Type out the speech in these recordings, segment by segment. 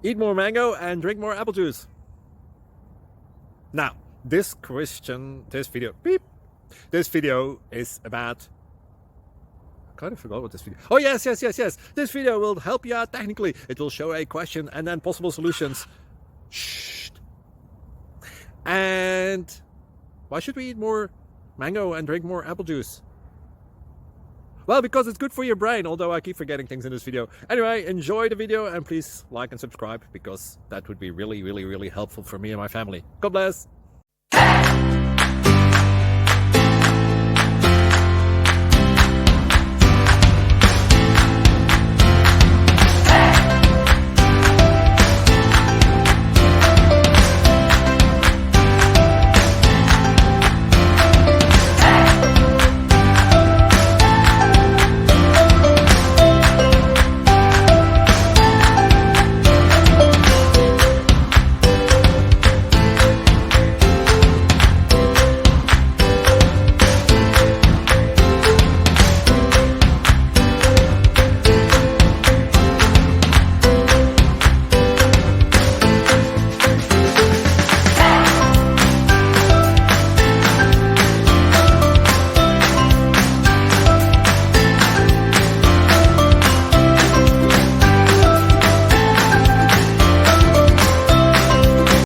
Eat more mango and drink more apple juice. Now, this video is about, I kind of forgot what this video. Oh, yes. This video will help you out technically. It will show a question and then possible solutions. Shh. And why should we eat more mango and drink more apple juice? Well, because it's good for your brain, although I keep forgetting things in this video. Anyway, enjoy the video and please like and subscribe, because that would be really helpful for me and my family. God bless.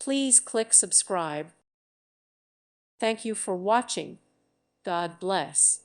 Please click subscribe. Thank you for watching. God bless.